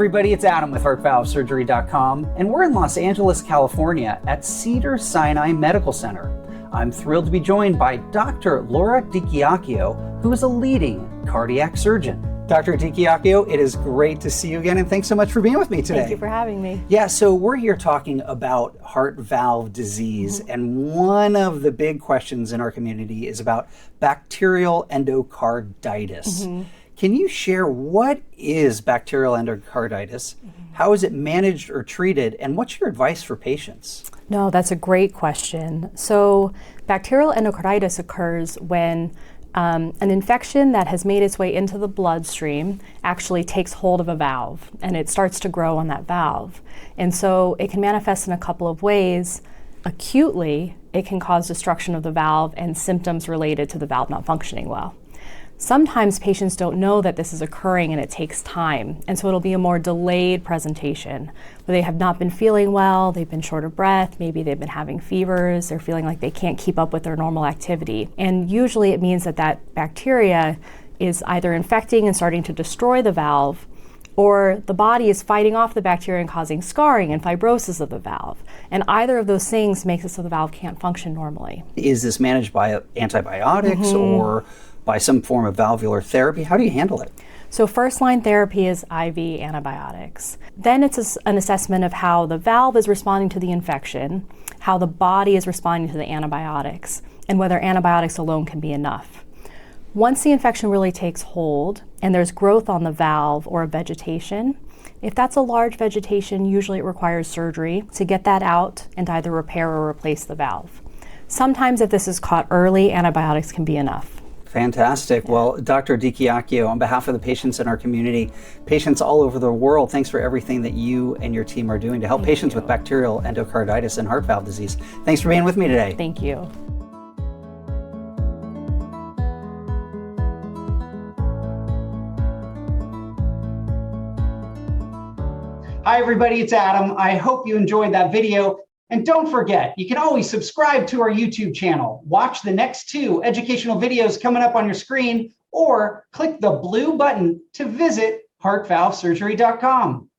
everybody, it's Adam with HeartValveSurgery.com, and we're in Los Angeles, California at Cedars-Sinai Medical Center. I'm thrilled to be joined by Dr. Laura DiChiacchio, who is a leading cardiac surgeon. Dr. DiChiacchio, it is great to see you again, and thanks so much for being with me today. Thank you for having me. Yeah, so we're here talking about heart valve disease, and one of the big questions in our community is about bacterial endocarditis. Can you share what is bacterial endocarditis? How is it managed or treated? And what's your advice for patients? No, that's a great question. So bacterial endocarditis occurs when an infection that has made its way into the bloodstream actually takes hold of a valve and it starts to grow on that valve. And so it can manifest in a couple of ways. Acutely, it can cause destruction of the valve and symptoms related to the valve not functioning well. Sometimes patients don't know that this is occurring and it takes time, and so it'll be a more delayed presentation where they have not been feeling well, they've been short of breath, maybe they've been having fevers, they're feeling like they can't keep up with their normal activity. And usually it means that that bacteria is either infecting and starting to destroy the valve, or the body is fighting off the bacteria and causing scarring and fibrosis of the valve. And either of those things makes it so the valve can't function normally. Is this managed by antibiotics or by some form of valvular therapy? How do you handle it? So first-line therapy is IV antibiotics. Then it's an assessment of how the valve is responding to the infection, how the body is responding to the antibiotics, and whether antibiotics alone can be enough. Once the infection really takes hold and there's growth on the valve or a vegetation, if that's a large vegetation, usually it requires surgery to get that out and to either repair or replace the valve. Sometimes if this is caught early, antibiotics can be enough. Fantastic. Well, Dr. DiChiacchio, on behalf of the patients in our community, patients all over the world, thanks for everything that you and your team are doing to help patients with bacterial endocarditis and heart valve disease. Thanks for being with me today. Thank you. Hi, everybody. It's Adam. I hope you enjoyed that video. And don't forget, you can always subscribe to our YouTube channel, watch the next 2 educational videos coming up on your screen, or click the blue button to visit HeartValveSurgery.com.